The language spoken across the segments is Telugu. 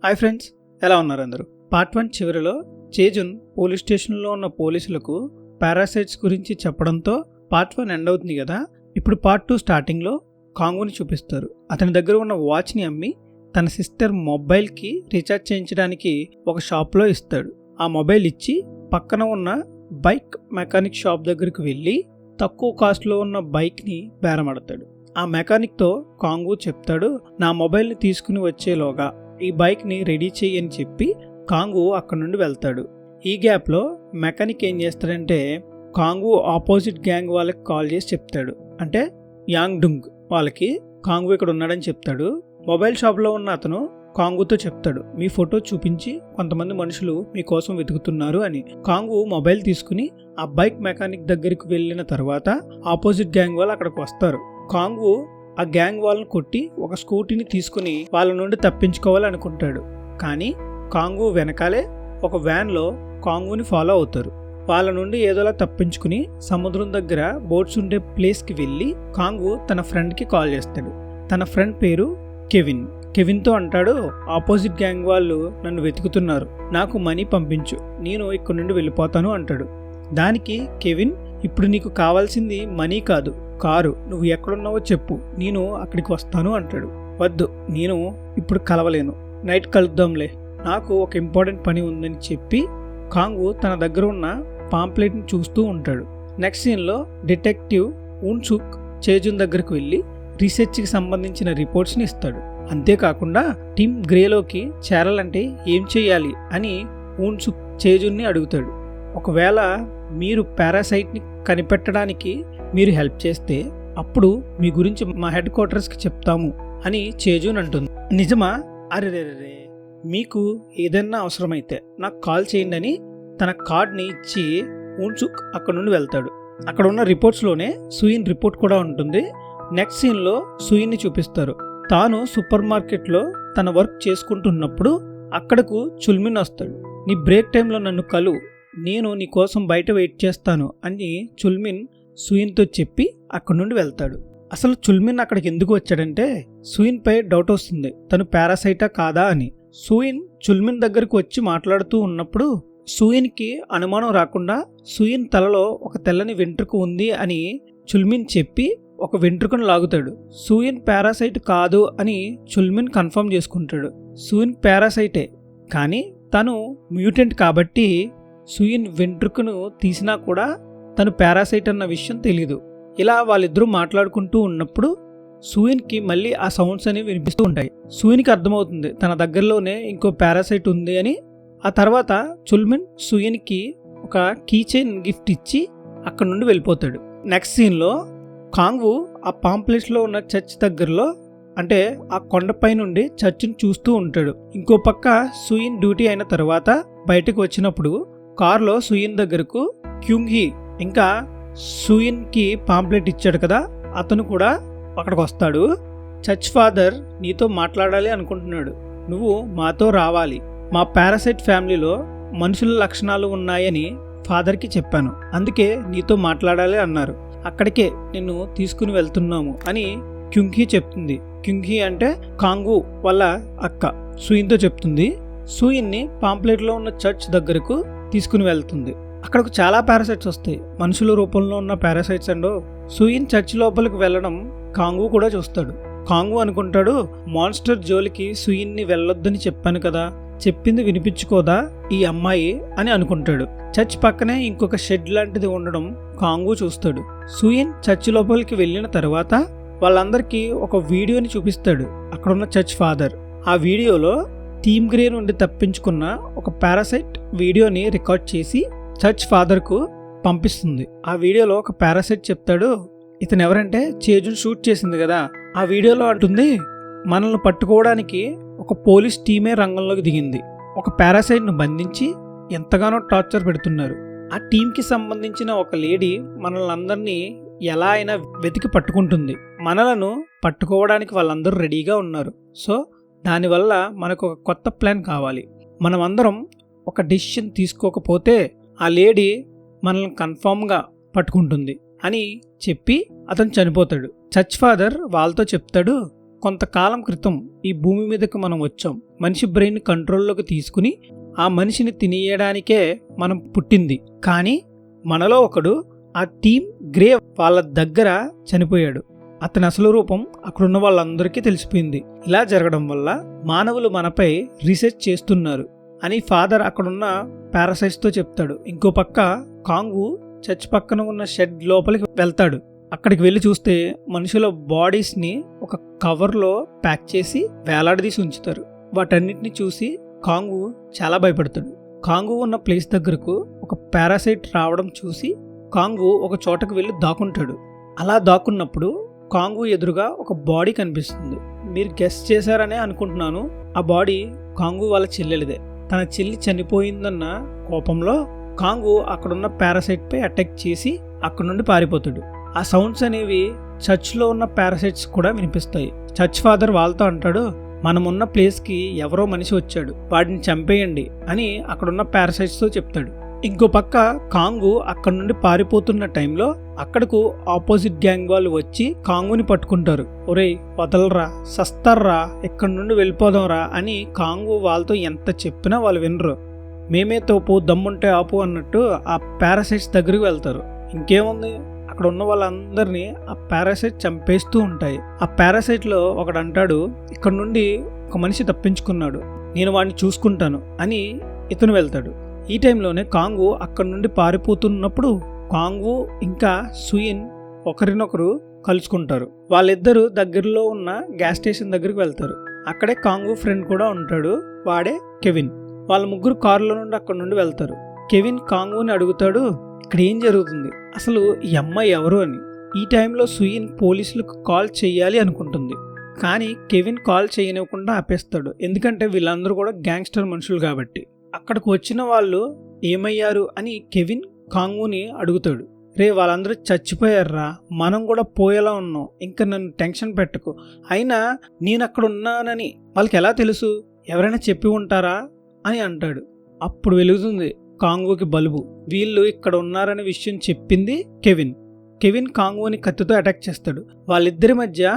హాయ్ ఫ్రెండ్స్, ఎలా ఉన్నారు అందరూ? పార్ట్ 1 చివరిలో చేజున్ పోలీస్ స్టేషన్లో ఉన్న పోలీసులకు పారాసైట్స్ గురించి చెప్పడంతో పార్ట్ 1 ఎండ్ అవుతుంది కదా. ఇప్పుడు పార్ట్ 2 స్టార్టింగ్లో కాంగుని చూపిస్తారు. అతని దగ్గర ఉన్న వాచ్ని అమ్మి తన సిస్టర్ మొబైల్కి రీఛార్జ్ చేయించడానికి ఒక షాప్లో ఇస్తాడు. ఆ మొబైల్ ఇచ్చి పక్కన ఉన్న బైక్ మెకానిక్ షాప్ దగ్గరికి వెళ్ళి తక్కువ కాస్ట్లో ఉన్న బైక్ని బేరమాడతాడు. ఆ మెకానిక్తో కాంగు చెప్తాడు, నా మొబైల్ని తీసుకుని వచ్చేలోగా ఈ బైక్ని రెడీ చెయ్యి అని చెప్పి కాంగు అక్కడ నుండి వెళ్తాడు. ఈ గ్యాప్లో మెకానిక్ ఏం చేస్తాడంటే కాంగు ఆపోజిట్ గ్యాంగ్ వాళ్ళకి కాల్ చేసి చెప్తాడు. అంటే యాంగ్ డుంగ్ వాళ్ళకి కాంగు ఇక్కడ ఉన్నాడని చెప్తాడు. మొబైల్ షాప్లో ఉన్న అతను కాంగుతో చెప్తాడు, మీ ఫోటో చూపించి కొంతమంది మనుషులు మీకోసం వెతుకుతున్నారు అని. కాంగు మొబైల్ తీసుకుని ఆ బైక్ మెకానిక్ దగ్గరికి వెళ్ళిన తర్వాత ఆపోజిట్ గ్యాంగ్ వాళ్ళు అక్కడికి వస్తారు. కాంగు ఆ గ్యాంగ్ వాళ్ళని కొట్టి ఒక స్కూటీని తీసుకుని వాళ్ళ నుండి తప్పించుకోవాలనుకుంటాడు. కానీ కాంగు వెనకాలే ఒక వ్యాన్లో కాంగుని ఫాలో అవుతారు. వాళ్ళ నుండి ఏదోలా తప్పించుకుని సముద్రం దగ్గర బోట్స్ ఉండే ప్లేస్కి వెళ్ళి కాంగు తన ఫ్రెండ్కి కాల్ చేస్తాడు. తన ఫ్రెండ్ పేరు కెవిన్తో అంటాడు, ఆపోజిట్ గ్యాంగ్ వాళ్ళు నన్ను వెతుకుతున్నారు, నాకు మనీ పంపించు, నేను ఇక్కడ నుండి వెళ్ళిపోతాను అంటాడు. దానికి కెవిన్, ఇప్పుడు నీకు కావాల్సింది మనీ కాదు, కారు, నువ్వు ఎక్కడున్నావో చెప్పు, నేను అక్కడికి వస్తాను అంటాడు. వద్దు, నేను ఇప్పుడు కలవలేను, నైట్ కలుద్దాంలే, నాకు ఒక ఇంపార్టెంట్ పని ఉందని చెప్పి కాంగు తన దగ్గర ఉన్న పాంప్లెట్ని చూస్తూ ఉంటాడు. నెక్స్ట్ సీన్లో డిటెక్టివ్ ఊన్సుక్ చేజున్ దగ్గరకు వెళ్ళి రీసెర్చ్కి సంబంధించిన రిపోర్ట్స్ని ఇస్తాడు. అంతేకాకుండా టీమ్ గ్రేలోకి చేరాలంటే ఏం చేయాలి అని ఊన్సుక్ చేజున్ని అడుగుతాడు. ఒకవేళ మీరు పారాసైట్ని కనిపెట్టడానికి మీరు హెల్ప్ చేస్తే అప్పుడు మీ గురించి మా హెడ్ క్వార్టర్స్కి చెప్తాము అని చేజున్ అంటుంది. నిజమా? అరే, మీకు ఏదైనా అవసరమైతే నాకు కాల్ చేయండి అని తన కార్డ్ని ఇచ్చి ఊన్సుక్ అక్కడ నుండి వెళ్తాడు. అక్కడ ఉన్న రిపోర్ట్స్లోనే సూయిన్ రిపోర్ట్ కూడా ఉంటుంది. నెక్స్ట్ సీన్లో సూయిన్ని చూపిస్తారు. తాను సూపర్ మార్కెట్లో తన వర్క్ చేసుకుంటున్నప్పుడు అక్కడకు చుల్మిన్ వస్తాడు. నీ బ్రేక్ టైంలో నన్ను కలు, నేను నీ కోసం బయట వెయిట్ చేస్తాను అని చుల్మిన్ సూయిన్తో చెప్పి అక్కడ నుండి వెళ్తాడు. అసలు చుల్మిన్ అక్కడికి ఎందుకు వచ్చాడంటే సూయిన్ పై డౌట్ వస్తుంది, తను పారాసైటా కాదా అని. సూయిన్ చుల్మిన్ దగ్గరకు వచ్చి మాట్లాడుతూ ఉన్నప్పుడు సూయిన్కి అనుమానం రాకుండా సూయిన్ తలలో ఒక తెల్లని వెంట్రుక ఉంది అని చుల్మిన్ చెప్పి ఒక వెంట్రుకను లాగుతాడు. సూయిన్ పారాసైట్ కాదు అని చుల్మిన్ కన్ఫర్మ్ చేసుకుంటాడు. సూయిన్ పారాసైటే, కానీ తను మ్యూటెంట్ కాబట్టి సూయిన్ వెంట్రుకను తీసినా కూడా తను పారాసైట్ అన్న విషయం తెలీదు. ఇలా వాళ్ళిద్దరూ మాట్లాడుకుంటూ ఉన్నప్పుడు సూయిన్కి మళ్ళీ ఆ సౌండ్స్ అనేవి వినిపిస్తూ ఉంటాయి. సూయిన్కి అర్థమవుతుంది తన దగ్గరలోనే ఇంకో పారాసైట్ ఉంది అని. ఆ తర్వాత చుల్మిన్ సూయిన్కి ఒక కీ చైన్ గిఫ్ట్ ఇచ్చి అక్కడ నుండి వెళ్ళిపోతాడు. నెక్స్ట్ సీన్లో కాంగు ఆ పాంప్లెట్స్లో ఉన్న చర్చ్ దగ్గరలో, అంటే ఆ కొండపై నుండి చర్చిని చూస్తూ ఉంటాడు. ఇంకో పక్క సూయిన్ డ్యూటీ అయిన తర్వాత బయటకు వచ్చినప్పుడు కారులో సూయిన్ దగ్గరకు క్యూంగ్హీ ఇంకా సూయిన్కి పాంప్లెట్ ఇచ్చాడు కదా అతను కూడా అక్కడికి వస్తాడు. చర్చ్ ఫాదర్ నీతో మాట్లాడాలి అనుకుంటున్నాడు, నువ్వు మాతో రావాలి, మా పారాసైట్ ఫ్యామిలీలో మనుషుల లక్షణాలు ఉన్నాయని ఫాదర్కి చెప్పాను, అందుకే నీతో మాట్లాడాలి అన్నారు, అక్కడికే నిన్ను తీసుకుని వెళ్తున్నాము అని క్యుంగ్హీ చెప్తుంది. క్యుంగ్హీ అంటే కాంగు వాళ్ళ అక్క సూయిన్తో చెప్తుంది. సూయిన్ని పాంప్లెట్లో ఉన్న చర్చ్ దగ్గరకు తీసుకుని వెళ్తుంది. అక్కడకు చాలా పారాసైట్స్ వస్తాయి, మనుషుల రూపంలో ఉన్న పారాసైట్స్ అండ్ సూయిన్ చర్చ్ లోపలికి వెళ్ళడం కాంగు కూడా చూస్తాడు. కాంగు అనుకుంటాడు, మాన్స్టర్ జోలికి సూయిన్ని వెళ్ళొద్దని చెప్పాను కదా, చెప్పింది వినిపించుకోదా ఈ అమ్మాయి అని అనుకుంటాడు. చర్చ్ పక్కనే ఇంకొక షెడ్ లాంటిది ఉండడం కాంగు చూస్తాడు. సూయిన్ చర్చ్ లోపలికి వెళ్ళిన తర్వాత వాళ్ళందరికీ ఒక వీడియోని చూపిస్తాడు అక్కడున్న చర్చ్ ఫాదర్. ఆ వీడియోలో టీమ్ గ్రే నుండి తప్పించుకున్న ఒక పారాసైట్ వీడియోని రికార్డ్ చేసి చర్చ్ ఫాదర్కు పంపిస్తుంది. ఆ వీడియోలో ఒక పారాసైట్ చెప్తాడు, ఇతను ఎవరంటే చేజున్ షూట్ చేసింది కదా. ఆ వీడియోలో అంటుంది, మనల్ని పట్టుకోవడానికి ఒక పోలీస్ టీమే రంగంలోకి దిగింది, ఒక పారాసైట్ను బంధించి ఎంతగానో టార్చర్ పెడుతున్నారు. ఆ టీంకి సంబంధించిన ఒక లేడీ మనల్ని అందరినీ ఎలా అయినా వెతికి పట్టుకుంటుంది, మనలను పట్టుకోవడానికి వాళ్ళందరూ రెడీగా ఉన్నారు. సో దానివల్ల మనకు ఒక కొత్త ప్లాన్ కావాలి, మనమందరం ఒక డెసిషన్ తీసుకోకపోతే ఆ లేడీ మనల్ని కన్ఫామ్గా పట్టుకుంటుంది అని చెప్పి అతను చనిపోతాడు. చర్చ్ ఫాదర్ వాళ్ళతో చెప్తాడు, కొంతకాలం క్రితం ఈ భూమి మీదకి మనం వచ్చాం. మనిషి బ్రెయిన్ కంట్రోల్లోకి తీసుకుని ఆ మనిషిని తినేయడానికే మనం పుట్టింది. కానీ మనలో ఒకడు ఆ టీమ్ గ్రే వాళ్ళ దగ్గర చనిపోయాడు. అతని అసలు రూపం అక్కడున్న వాళ్ళందరికీ తెలిసిపోయింది. ఇలా జరగడం వల్ల మానవులు మనపై రీసెర్చ్ చేస్తున్నారు అని ఫాదర్ అక్కడున్న పారాసైట్స్తో చెప్తాడు. ఇంకో పక్క కాంగు చర్చ్ పక్కన ఉన్న షెడ్ లోపలికి వెళ్తాడు. అక్కడికి వెళ్ళి చూస్తే మనుషుల బాడీస్ని ఒక కవర్లో ప్యాక్ చేసి వేలాడదీసి ఉంచుతారు. వాటన్నిటిని చూసి కాంగు చాలా భయపడతాడు. కాంగు ఉన్న ప్లేస్ దగ్గరకు ఒక పారాసైట్ రావడం చూసి కాంగు ఒక చోటకు వెళ్ళి దాక్కుంటాడు. అలా దాక్కున్నప్పుడు కాంగు ఎదురుగా ఒక బాడీ కనిపిస్తుంది. మీరు గెస్ చేశారనే అనుకుంటున్నాను. ఆ బాడీ కాంగు వాళ్ళ చెల్లెలిదే. తన చెల్లి చనిపోయిందన్న కోపంలో కాంగు అక్కడున్న పారాసైట్ పై అటాక్ చేసి అక్కడ నుండి పారిపోతాడు. ఆ సౌండ్స్ అనేవి చర్చ్లో ఉన్న పారాసైట్స్ కూడా వినిపిస్తాయి. చర్చ్ ఫాదర్ వాళ్ళతో అంటాడు, మనమున్న ప్లేస్కి ఎవరో మనిషి వచ్చాడు, వాడిని చంపేయండి అని అక్కడున్న పారాసైట్స్తో చెప్తాడు. ఇంకో పక్క కాంగు అక్కడ నుండి పారిపోతున్న టైంలో అక్కడకు ఆపోజిట్ గ్యాంగ్ వాళ్ళు వచ్చి కాంగుని పట్టుకుంటారు. ఒరేయ్ వదలరా, సస్తార్రా, ఇక్కడి నుండి వెళ్ళిపోదాంరా అని కాంగు వాళ్ళతో ఎంత చెప్పినా వాళ్ళు వినరు. మేమే తోపు, దమ్ముంటే ఆపు అన్నట్టు ఆ పారాసైట్స్ దగ్గరికి వెళ్తారు. ఇంకేముంది, అక్కడ ఉన్న వాళ్ళందరినీ ఆ పారాసైట్ చంపేస్తూ ఉంటాయి. ఆ పారాసైట్లో ఒకడు అంటాడు, ఇక్కడ నుండి ఒక మనిషి తప్పించుకున్నాడు, నేను వాడిని చూసుకుంటాను అని ఇతను వెళ్తాడు. ఈ టైంలోనే కాంగు అక్కడ నుండి పారిపోతున్నప్పుడు కాంగు ఇంకా సుయిన్ ఒకరినొకరు కలుసుకుంటారు. వాళ్ళిద్దరూ దగ్గరలో ఉన్న గ్యాస్ స్టేషన్ దగ్గరికి వెళ్తారు. అక్కడే కాంగు ఫ్రెండ్ కూడా ఉంటాడు, వాడే కెవిన్. వాళ్ళ ముగ్గురు కారులో నుండి అక్కడ నుండి వెళ్తారు. కెవిన్ కాంగుని అడుగుతాడు, ఇక్కడ ఏం జరుగుతుంది, అసలు ఈ అమ్మాయి ఎవరు అని. ఈ టైంలో సుయిన్ పోలీసులకు కాల్ చేయాలి అనుకుంటుంది. కానీ కెవిన్ కాల్ చేయనివ్వకుండా ఆపేస్తాడు. ఎందుకంటే వీళ్ళందరూ కూడా గ్యాంగ్స్టర్ మనుషులు కాబట్టి. అక్కడికి వచ్చిన వాళ్ళు ఏమయ్యారు అని కెవిన్ కాంగుని అడుగుతాడు. రే వాళ్ళందరూ చచ్చిపోయారురా, మనం కూడా పోయేలా ఉన్నాం, ఇంకా నన్ను టెన్షన్ పెట్టకు. అయినా నేను అక్కడ ఉన్నానని వాళ్ళకి ఎలా తెలుసు, ఎవరైనా చెప్పి ఉంటారా అని అంటాడు. అప్పుడు వెలుగుతుంది కాంగుకి బలుబు. వీళ్ళు ఇక్కడ ఉన్నారనే విషయం చెప్పింది కెవిన్. కెవిన్ కాంగుని కత్తితో అటాక్ చేస్తాడు. వాళ్ళిద్దరి మధ్య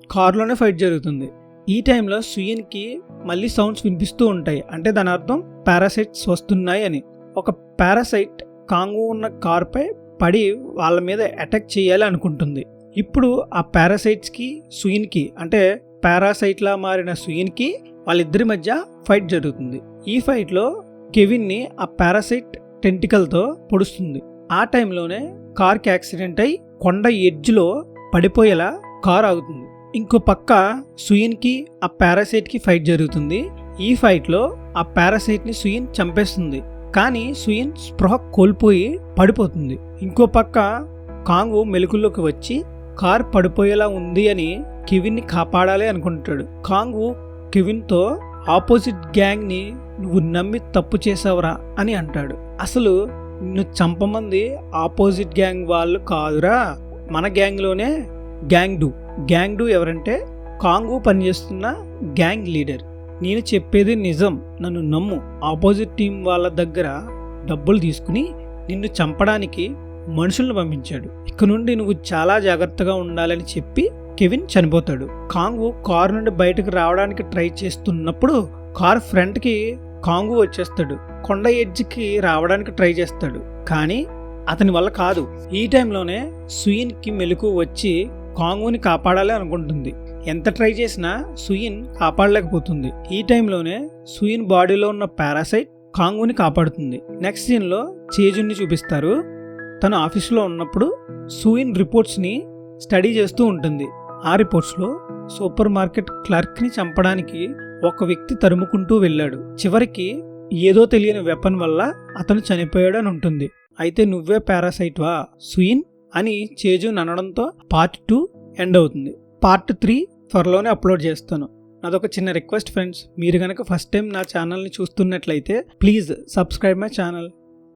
కారులోనే ఫైట్ జరుగుతుంది. ఈ టైంలో సుయిన్కి మళ్ళీ సౌండ్స్ వినిపిస్తూ ఉంటాయి. అంటే దాని అర్థం పారాసైట్స్ వస్తున్నాయి అని. ఒక పారాసైట్ కాంగు ఉన్న కారుపై పడి వాళ్ళ మీద అటాక్ చేయాలి అనుకుంటుంది. ఇప్పుడు ఆ పారాసైట్స్కి సుయిన్కి, అంటే పారాసైట్లా మారిన సుయిన్కి వాళ్ళిద్దరి మధ్య ఫైట్ జరుగుతుంది. ఈ ఫైట్లో కెవిన్ని ఆ పారాసైట్ టెంటికల్తో పొడుస్తుంది. ఆ టైంలోనే కార్కి యాక్సిడెంట్ అయి కొండ ఎడ్జ్లో పడిపోయేలా కార్ ఆగుతుంది. ఇంకో పక్క సుయిన్కి ఆ పారాసైట్కి ఫైట్ జరుగుతుంది. ఈ ఫైట్లో ఆ పారాసైట్ని సుయిన్ చంపేస్తుంది. కానీ సుయిన్ స్పృహ కోల్పోయి పడిపోతుంది. ఇంకో పక్క కాంగు మెలకుల్లోకి వచ్చి కార్ పడిపోయేలా ఉంది అని కెవిన్ని కాపాడాలి అనుకుంటాడు. కాంగు కెవిన్తో ఆపోజిట్ గ్యాంగ్ని నువ్వు నమ్మి తప్పు చేసావురా అని అంటాడు. అసలు నిన్ను చంపమంది ఆపోజిట్ గ్యాంగ్ వాళ్ళు కాదురా, మన గ్యాంగ్లోనే గ్యాంగ్ డు ఎవరంటే కాంగు పనిచేస్తున్న గ్యాంగ్ లీడర్. నేను చెప్పేది నిజం, నన్ను నమ్ము. ఆపోజిట్ టీం వాళ్ళ దగ్గర డబ్బులు తీసుకుని నిన్ను చంపడానికి మనుషులను పంపించాడు. ఇక నుండి నువ్వు చాలా జాగ్రత్తగా ఉండాలని చెప్పి కెవిన్ చనిపోతాడు. కాంగు కారు నుండి బయటకు రావడానికి ట్రై చేస్తున్నప్పుడు కారు ఫ్రంట్కి కాంగు వచ్చేస్తాడు. కొండ ఎడ్జ్కి రావడానికి ట్రై చేస్తాడు, కానీ అతని వల్ల కాదు. ఈ టైంలోనే సుయిన్కి మెలకు వచ్చి కాంగుని కాపాడాలి అనుకుంటుంది. ఎంత ట్రై చేసినా సుయిన్ కాపాడలేకపోతుంది. ఈ టైంలోనే సుయిన్ బాడీలో ఉన్న పారాసైట్ కాంగుని కాపాడుతుంది. నెక్స్ట్ సీన్లో చేజున్ని చూపిస్తారు. తను ఆఫీసులో ఉన్నప్పుడు సుయిన్ రిపోర్ట్స్ని స్టడీ చేస్తూ ఉంటుంది. ఆ రిపోర్ట్స్లో సూపర్ మార్కెట్ క్లర్క్ని చంపడానికి ఒక వ్యక్తి తరుముకుంటూ వెళ్ళాడు. చివరికి ఏదో తెలియని వెపన్ వల్ల అతను చనిపోయాడు అని ఉంటుంది. అయితే నువ్వే పారాసైట్వా సుయిన్ అని చేజున్ అనడంతో పార్ట్ 2 ఎండ్ అవుతుంది. పార్ట్ 3 త్వరలోనే అప్లోడ్ చేస్తాను. నాదొక చిన్న రిక్వెస్ట్ ఫ్రెండ్స్, మీరు కనుక ఫస్ట్ టైం నా ఛానల్ని చూస్తున్నట్లయితే ప్లీజ్ సబ్స్క్రైబ్ మై ఛానల్.